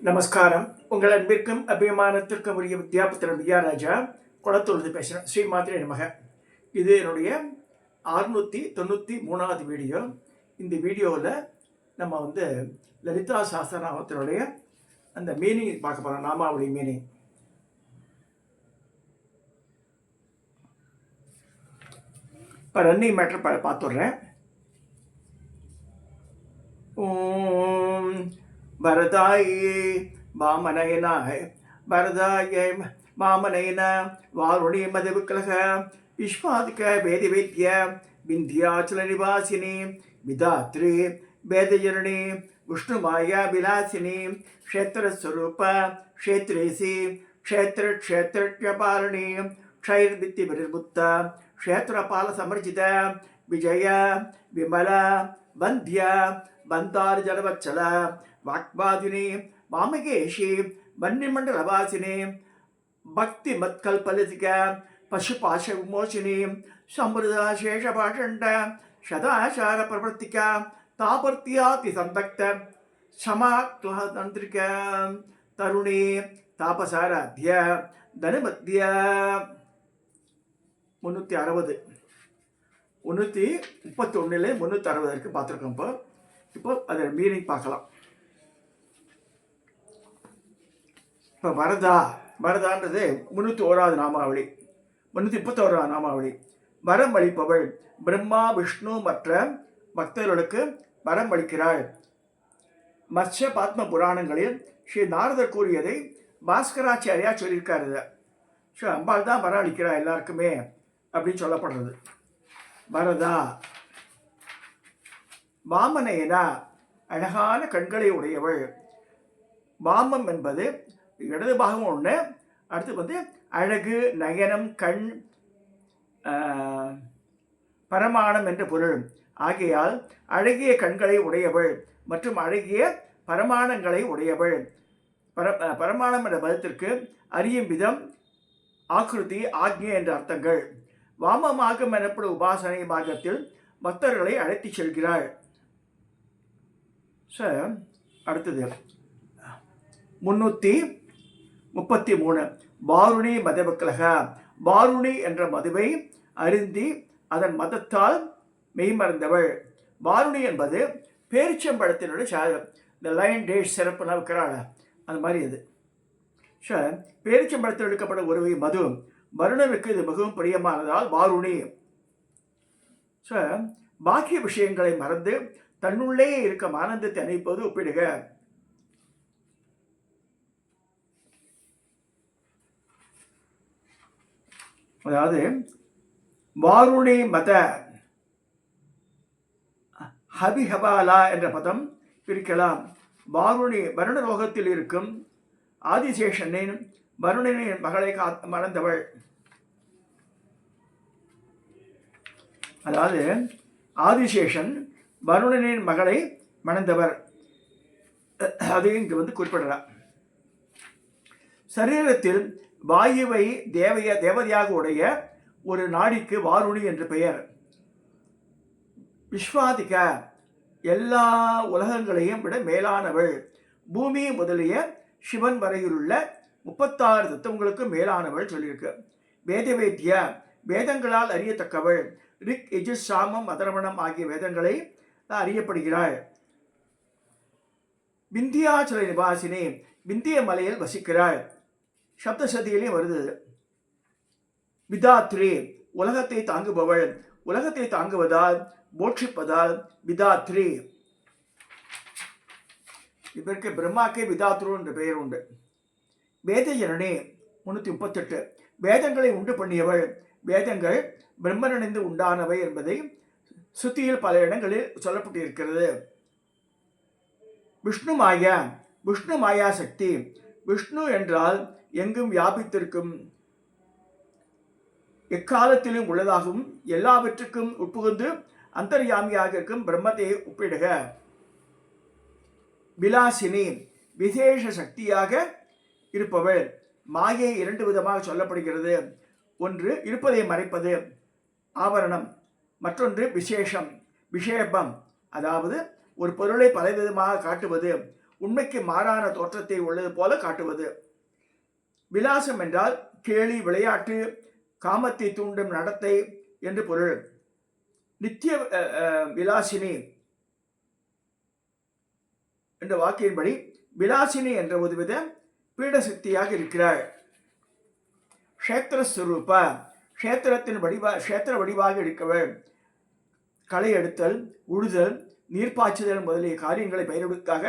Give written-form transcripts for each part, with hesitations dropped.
நமஸ்காரம். உங்கள் அன்பிற்கும் அபிமானத்திற்கும் உரிய வித்யாபுத்திரன் வித்யாராஜா குளத்தூர்ந்து பேசுகிறேன். ஸ்ரீ மாத்திரை நமக. இது என்னுடைய 693வது வீடியோ. இந்த வீடியோவில் நம்ம லலிதா சாஸ்திரநாமத்தினுடைய அந்த மீனிங் பார்க்க போகிறோம். நாமாவளி மீனிங். இப்போ ரன்னிங் மேட்டர் பார்த்துடுறேன். ஓம் வரதாயே வாமனயனாய வரதாய வாமனயன வாருணி மதவிக்கலக விஸ்வாதிக வேதிவேத்ய விந்தியாச்சல நிவாசினி விதாத்ரி வேதஜனனி விஷ்ணுமாயா விலாசினி க்ஷேத்திரஸ்வரூப க்ஷேத்ரேசி க்ஷேத்திரபாரணி க்ஷைர்வித்தி விருமுத்த க்ஷேத்திரபால சமர்ஜித விஜய விமல வந்திய ಬಂತಾರ ಜಲವಚ್ಚಲ ವಾಕ್ವಾದಿನಿ ವಾಮಗೇಶಿ ವನ್ಯಮಂಡಲವಾಸಿನಿ ಭಕ್ತಿ ಮತ್ಕಲ್ಪಲತಿಕ ಪಶುಪಾಶ ವಿಮೋಚಿನಿ ಸಮೃದ್ಧ ಶೇಷಭಾಷಂಡ ಶತಾಚಾರ ಪ್ರವೃತ್ತಿಕ ತಾಪರ್ತ್ಯಾತಿ ಸಂತಕ್ತ ಕ್ಷಮಾಕ್ಲಾಂತ್ರಿಕ ತರುಣಿ ತಾಪಸಾರಾಧ್ಯ ಧನಮಧ್ಯ 360 331 360 பார்த்துருக்கோம். இப்போ அதோட மீனிங் பார்க்கலாம். இப்போ வரதான்றது 301வது நாமாவளி, 331வது நாமாவளி. வரம் அளிப்பவள் பிரம்மா விஷ்ணு மற்ற பக்தர்களுக்கு வரம் அளிக்கிறாள். மத்ஸ்ய பாத்ம புராணங்களில் ஸ்ரீ நாரதர் கூறியதை பாஸ்கராச்சாரியா சொல்லியிருக்காரு. ஸோ அம்பாள் தான் வரம் அளிக்கிறாள் எல்லாருக்குமே அப்படின்னு சொல்லப்படுறது. வரதா. வாமனயனா அழகான கண்களை உடையவள். வாமம் என்பது இடது பாகம் ஒன்று, அடுத்து அழகு, நயனம், கண், பரமாணம் என்ற பொருள். ஆகையால் அழகிய கண்களை உடையவள் மற்றும் அழகிய பரமாணங்களை உடையவள். பரமாணம் என்ற பதத்திற்கு அறியும் விதம், ஆக்ருதி, ஆக்ஞை என்ற அர்த்தங்கள். வாமமாகம் எனப்படும் உபாசனை மார்க்கத்தில் பக்தர்களை அழைத்து செல்கிறாள். அடுத்தது 333 வாருணி மதவக்கலக. வாருணி என்ற மதுவை அருந்தி அதன் மதத்தால் மெய்மறந்தவள். வாருணி என்பது பேரிச்சம்பழத்தினுடைய சாதம். இந்த லைன் டேட் சிறப்புனா வைக்கிறாள் அந்த மாதிரி அது. பேரிச்சம்பழத்தில் எடுக்கப்பட்ட ஒருவை மது. வருணனுக்கு இது மிகவும் பிரியமானதால் வாருணி. பாக்கிய விஷயங்களை மறந்து தன்னுள்ளே இருக்கும் ஆனந்தத்தை அனுப்பது ஒப்பிடுக. அதாவது வாருணி மத ஹபிஹபாலா என்ற பதம் பிரிக்கலாம். வாருணி வருண லோகத்தில் இருக்கும் ஆதிசேஷனின் வருணனின் மகளை மறந்தவள். அதாவது ஆதிசேஷன் வருணனின் மகளை மணந்தவர். அது இங்கு குறிப்பிடுறார். சரீரத்தில் வாயுவை தேவதையாக உடைய ஒரு நாடிக்கு வாருணி என்று பெயர். விஸ்வாதிக எல்லா உலகங்களையும் விட மேலானவள். பூமி முதலிய சிவன் வரையிலுள்ள 36 தத்துவங்களுக்கு மேலானவள் சொல்லியிருக்கு. வேதவேத்ய வேதங்களால் அறியத்தக்கவள். ரிக், யஜுஸ், சாமம், அதர்வணம் ஆகிய வேதங்களை அறியப்படுகிறாள். விந்தியாச்சல நிவாசினி விந்திய மலையில் வசிக்கிறாள். சப்தசதியிலையும் வருது. விதாத்ரி உலகத்தை தாங்குபவள். உலகத்தை தாங்குவதால் போட்சிப்பதால் விதாத்ரி. இதற்கு பிரம்மாக்கே விதாத்ரு என்ற பெயர் உண்டு. வேதஜனனி 338 வேதங்களை உண்டு பண்ணியவள். வேதங்கள் பிரம்மனிலிருந்து உண்டானவை என்பதை சுத்தியில் பல இடங்களில் சொல்லப்பட்டிருக்கிறது. விஷ்ணு மாயா விஷ்ணு மாயா சக்தி. விஷ்ணு என்றால் எங்கும் வியாபித்திருக்கும், எக்காலத்திலும் உள்ளதாகவும் எல்லாவற்றுக்கும் உட்புகுந்து அந்தர்யாமியாக இருக்கும் பிரம்மத்தை ஒப்பிடுக. விலாசினி விசேஷ சக்தியாக இருப்பவள். மாயை 2 விதமாக சொல்லப்படுகிறது. ஒன்று இருப்பதை மறைப்பது, ஆவரணம். மற்றொன்று விசேஷம், விஷேபம், அதாவது ஒரு பொருளை பலவிதமாக காட்டுவது. உண்மைக்கு மாறான தோற்றத்தை உள்ளது போல காட்டுவது. விலாசம் என்றால் கேலி, விளையாட்டு, காமத்தை தூண்டும் நடத்தை என்று பொருள். நித்திய விலாசினி என்ற வாக்கியின்படி விலாசினி என்ற ஒருவித பீடசக்தியாக இருக்கிறாள். க்ஷேத்திரஸ்வரூப, க்ஷேத்திர வடிவாக இருக்கவள். களை எடுத்தல், உழுதல், நீர்ப்பாய்ச்சுதல் முதலிய காரியங்களை பயிரிடுவதற்காக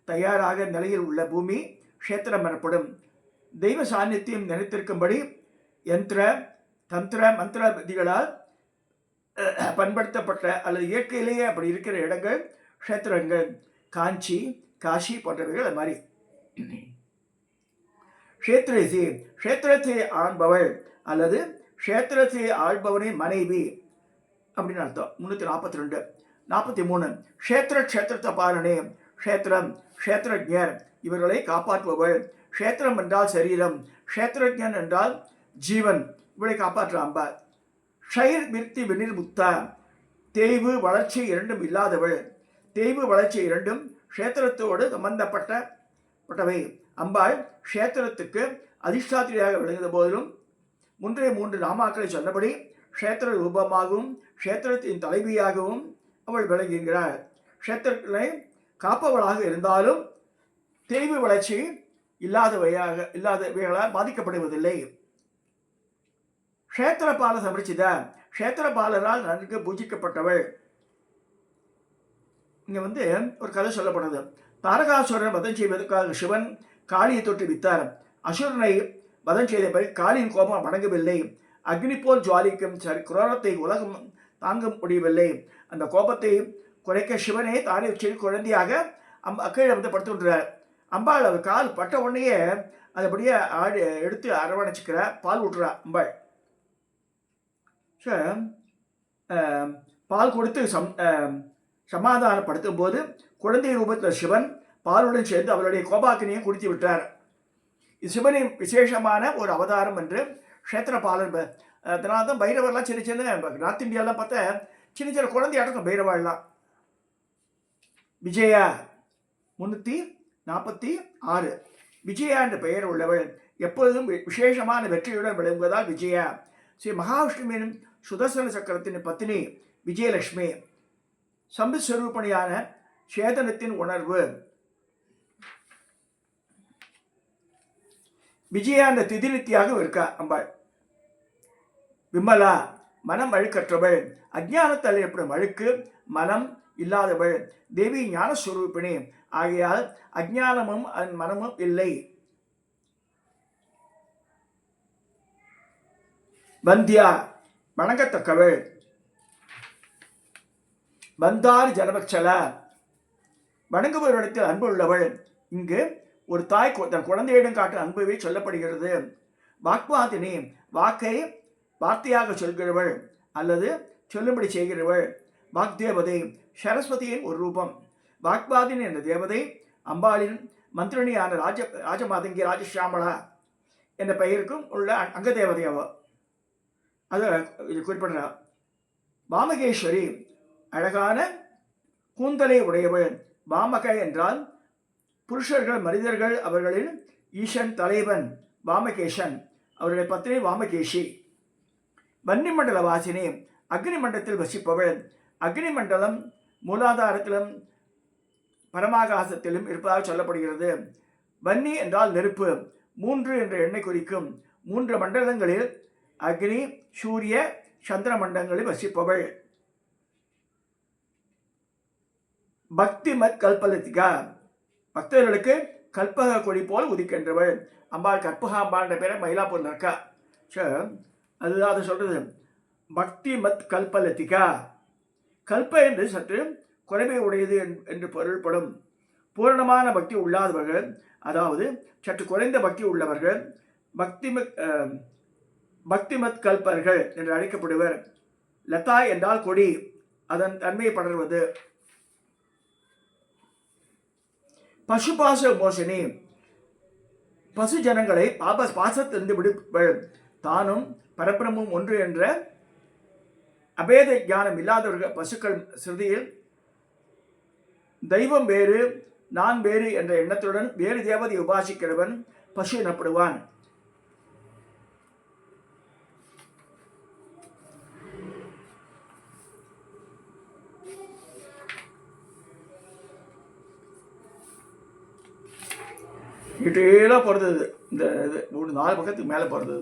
தயாராக நிலையில் உள்ள பூமி க்ஷேத்திரம் எனப்படும். தெய்வ சாநித்தியம் நினைத்திருக்கும்படி யந்திர, தந்திர, மந்திர விதிகளால் பண்படுத்தப்பட்ட அல்லது இயற்கையிலேயே அப்படி இருக்கிற இடங்கள் க்ஷேத்திரங்கள். காஞ்சி, காஷி போன்றவைகள் அது மாதிரி. க்ஷேத்திரசி, க்ஷேத்திரத்தை ஆள்பவள் அல்லது க்ஷேத்திரத்தை ஆள்பவனின் மனைவி அப்படின்னு அர்த்தம். 342. 43. க்ஷேத்திரத்தை பாலனே, க்ஷேத்திரம், க்ஷேத்திரஜர் இவர்களை காப்பாற்றுபவள். க்ஷேத்திரம் என்றால் சரீரம், க்ஷேத்திரஜன் என்றால் ஜீவன், இவளை காப்பாற்ற அம்பாள். க்ஷைர் விருத்தி வினிர்முக்தா, தேய்வு வளர்ச்சி இரண்டும் இல்லாதவள். தேய்வு வளர்ச்சி இரண்டும் க்ஷேத்திரத்தோடு சம்பந்தப்பட்டவை. அம்பாள் க்ஷேத்திரத்துக்கு அதிஷ்டாத்திரியாக விளங்கிய போதிலும் முன்றைய 3 நாமாக்களை சொன்னபடி க்ஷேத்திர ரூபமாகவும் க்ஷேத்திரத்தின் தலைவியாகவும் அவள் விளங்குகிறாள். க்ஷேத்திரங்களை காப்பவளாக இருந்தாலும் தேய்வு வளர்ச்சி இல்லாதவைகளால் பாதிக்கப்படுவதில்லை. க்ஷேத்திரபால சமர்ச்சித, க்ஷேத்திரபாலரால் நன்கு பூஜிக்கப்பட்டவள். இங்கே ஒரு கதை சொல்லப்படுது. தாரகாசுரன் வதம் செய்வதற்காக சிவன் காளியை தோற்றுவித்தார். அசுரனை வதம் செய்த பிறகு காளியின் கோபம் அடங்கவில்லை. அக்னி போல் ஜுவாலிக்கும் குரோரத்தை உலகம் தாங்க முடியவில்லை. அந்த கோபத்தை குறைக்க சிவனே தானே சிறு குழந்தையாக கீழே படுத்துன்றார். அம்பாள் அவர் கால் பட்ட உடனேயே அதுபடியே எடுத்து அரவணைச்சிக்கிற பால் விட்டுறா அம்பாள். பால் கொடுத்து சமாதானப்படுத்தும் போது குழந்தை ரூபத்தில் சிவன் பாலுடன் சேர்ந்து அவருடைய கோபாக்கினியை குடித்து விட்டார். இது சிவனின் விசேஷமான ஒரு அவதாரம் என்று க்ஷேத்திரபாலன். அதனால தான் பைரவர்லாம் சின்ன சின்ன நார்த் இந்தியாலாம் பார்த்தா சின்ன சின்ன குழந்தையாட்டம் பைரவாள்லாம். விஜயா 346. விஜயா என்ற பெயர் உள்ளவள். எப்பொழுதும் விசேஷமான வெற்றியுடன் விளங்குவதால் விஜயா. ஸ்ரீ மகாவிஷ்ணுவின் சுதர்சன சக்கரத்தின் பத்தினி விஜயலட்சுமி. சம்புஸ்வரூபணியான சேதனத்தின் உணர்வு. விஜயா என்ற திதிநித்தியாக இருக்கா அம்பாள். விமலா, மனம் அழுக்கற்றவள். அஜ்ஞானத்தால் ஏற்படும் அழுக்கு மனம் இல்லாதவள். தேவி ஞானஸ்வரூபிணி ஆகையால் அஜ்ஞானமும் மனமும் இல்லை. வந்தியா, வணங்கத்தக்கவள். வந்தார் ஜனபக்ஷல, வணங்குபவரிடத்தில் அன்பு உள்ளவள். இங்கு ஒரு தாய் தன் குழந்தையிடம் காட்டும் அன்புவே சொல்லப்படுகிறது. வாக்வாதினி, வாக்கை வார்த்தையாக சொல்கிறவள் அல்லது சொல்லும்படி செய்கிறவள். வாக்தேவதை, சரஸ்வதியின் ஒரு ரூபம். வாக்வாதினி என்ற தேவதை அம்பாளின் மந்திரணியான ராஜமாதங்கி ராஜஷியாமலா என்ற பெயருக்கும் உள்ள அங்க தேவதையாவோ அதை குறிப்பிடுறார். வாமகேஸ்வரி, அழகான கூந்தலை உடையவள். வாமக என்றால் புருஷர்கள், மனிதர்கள், அவர்களின் ஈசன், தலைவன் வாமகேஷன். அவருடைய பத்னி வாமகேஷி. வன்னி மண்டல வாசினி, அக்னி மண்டலத்தில் வசிப்பவள். அக்னி மண்டலம் மூலாதாரத்திலும் பரமாகாசத்திலும் இருப்பதாக சொல்லப்படுகிறது. வன்னி என்றால் நெருப்பு. 3 என்ற எண்ணை குறிக்கும். 3 மண்டலங்களில் அக்னி, சூரிய, சந்திர மண்டலங்களில் வசிப்பவள். பக்தி மத் கல்பலதிகா, பக்தர்களுக்கு கல்பக கொடி போல் உதிக்கின்றவள். அம்பாள் கற்பகாம்பாள்ன்ற பேரை மயிலாப்பூர்ல இருக்கா. அதுதான் அதை சொல்றது. பக்தி மத் கல்பலதிகா, கல்ப என்று சற்று குறைவை உடையது என்று பொருள்படும். பூரணமான பக்தி உள்ளாதவர்கள், அதாவது சற்று குறைந்த பக்தி உள்ளவர்கள் பக்திமத் கல்பர்கள் என்று அழைக்கப்படுவர். லதா என்றால் கொடி, அதன் தன்மையை படர்வது. பசுபாச மோசனி, பசு ஜனங்களை பாசத்திலிருந்து விடுப்பவள். தானும் பரபிரமும் ஒன்று என்ற அபேத ஞானம் இல்லாதவர்கள் பசுக்கள் சிறுதியில் தெய்வம் வேறு நான் வேறு என்ற எண்ணத்துடன் வேறு தேவதை உபாசிக்கிறவன் பசு எனப்படுவான். டீட்டெயிலாக போகிறது இந்த இது 4 பக்கத்துக்கு மேலே போகிறது.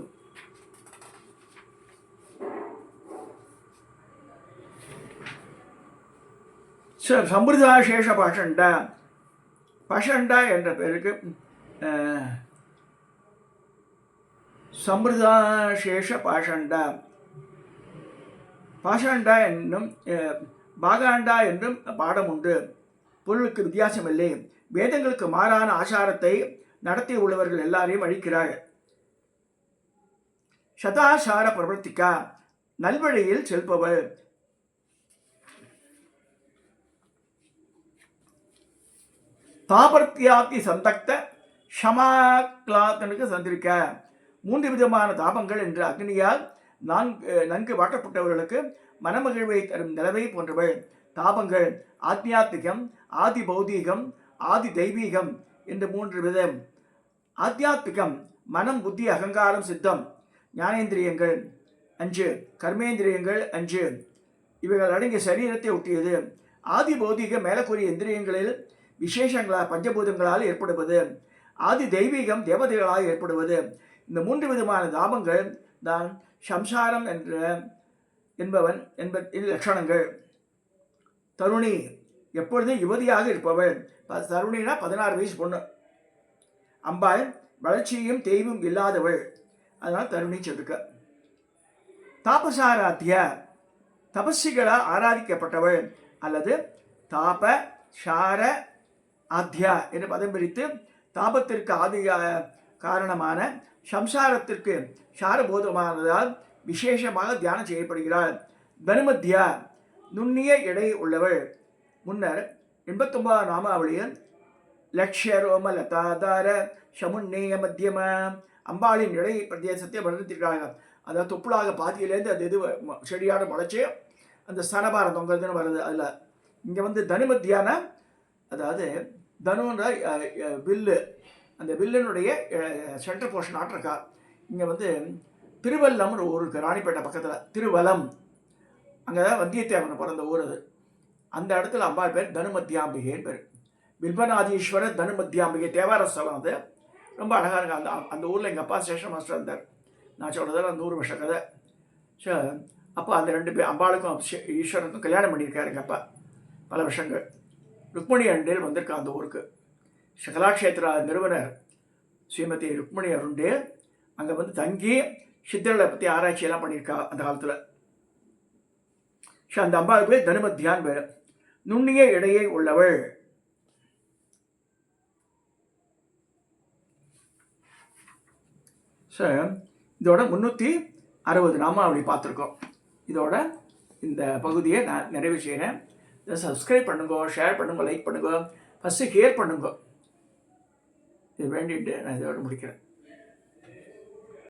சம்பிரதாசேஷ பாஷண்டா. பாஷண்டா என்ற பேருக்கு சம்பிரதாசேஷ பாஷண்டா. பாஷண்டா என்னும் பாகாண்டா என்றும் பாடம் உண்டு. பொருளுக்கு வித்தியாசமில்லை. வேதங்களுக்கு மாறான ஆசாரத்தை நடத்தி உள்ளவர்கள் எல்லாரையும் அழிக்கிறார். சதாசார பிரவர்த்திக்கா, நல்வழியில் செல்பவள். தாபர்த்தியாத்தி சந்தக்த ஷமாக்லாத்தனுக்கு சந்திரிக்க. 3 விதமான தாபங்கள் என்று அக்னியால் நன்கு வாட்டப்பட்டவர்களுக்கு மனமகிழ்வை தரும் நிலவை போன்றவள். தாபங்கள் ஆத்தியாத்மிகம், ஆதி பௌதீகம், ஆதி தெய்வீகம் என்று 3 விதம். ஆத்தியாத்மிகம் மனம், புத்தி, அகங்காரம், சித்தம். ஞானேந்திரியங்கள் 5, கர்மேந்திரியங்கள் 5, இவைகள் அடங்கிய சரீரத்தை ஒட்டியது. ஆதி பௌதீகம் மேலக்கூறிய இந்திரியங்களில் விசேஷங்களால் பஞ்சபூதங்களால் ஏற்படுவது. ஆதி தெய்வீகம் தேவதைகளால் ஏற்படுவது. இந்த 3 விதமான தாபங்கள் தான் சம்சாரம் என்பவன் லட்சணங்கள். தருணி எப்பொழுதும் யுவதியாக இருப்பவள். தருணினா 16 வயசு பொண்ணு. அம்பாள் வளர்ச்சியும் தெய்வும் இல்லாதவள், அதனால் தருணி சொல்லிருக்க. தாபசாராத்திய தபஸ்விகளால் ஆராதிக்கப்பட்டவள் அல்லது தாப சார ஆத்யா என்று பதம் பிரித்து தாபத்திற்கு ஆதி காரணமான சம்சாரத்திற்கு சாரபோதமானதால் விசேஷமாக தியானம் செய்யப்படுகிறாள். தனுமத்யா நுண்ணிய எடை உள்ளவள். முன்னர் 89 நாமாவளியில் லக்ஷ்ய ரோம லதாதார சமுன்னேய மத்தியம அம்பாளின் இடை பிரதேசத்தை வளர்த்திருக்கிறார்கள். அதாவது தொப்புளாக பாதியிலேருந்து அது இது செடியாட முளைச்சி அந்த ஸ்தனபாரம் தொங்குறதுன்னு வருது. அதில் இங்கே தனுமத்தியான, அதாவது தனுன்ற வில்லு, அந்த வில்லினுடைய சென்டர் போர்ஷன் ஆட்டிருக்கா. இங்கே திருவல்லம்னு ஒரு ஊருக்கு, ராணிப்பேட்டை பக்கத்தில் திருவலம், அங்கே தான் வந்தியத்தேவன் பிறந்த ஊர் அது. அந்த இடத்துல அம்பாள் பேர் தனுமத்தியாம்பிகைன்னு பேர். பில்பநாதீஸ்வரர் தனுமத்தியாம்பிகை தேவார ஸ்தலம். அது ரொம்ப அழகாக இருக்கு. அந்த ஊரில் எங்கள் அப்பா ஸ்டேஷன் மாஸ்டர் இருந்தார். நான் சொல்கிறதெல்லாம் 100 வருஷ கதை. ஸோ அப்போ அந்த 2 பேர் அம்பாளுக்கும் ஈஸ்வரனுக்கும் கல்யாணம் பண்ணியிருக்காரு எங்கள் அப்பா பல வருஷங்கள். ருக்மணி அண்டேல் வந்திருக்கா அந்த ஊருக்கு. கலாக்ஷேத்ரா நிறுவனர் ஸ்ரீமதி ருக்மணி அருண்டேல் அங்கே தங்கி சித்தர்களை பற்றி ஆராய்ச்சியெல்லாம் பண்ணியிருக்கா அந்த காலத்தில். ஸோ அந்த அம்பாளுக்கு பேர் தனுமத்தியான் பேர். நுண்ணிய இடையை உள்ளவள். ஸோ இதோட 360 நாமாவளி பார்த்துருக்கோம். இதோட இந்த பகுதியை நான் நிறைவு செய்கிறேன். இதை சப்ஸ்கிரைப் பண்ணுங்க, ஷேர் பண்ணுங்க, லைக் பண்ணுங்க, ஃபஸ்ட்டு ஷேர் பண்ணுங்க. இது வேண்டிட்டு நான் இதோட முடிக்கிறேன்.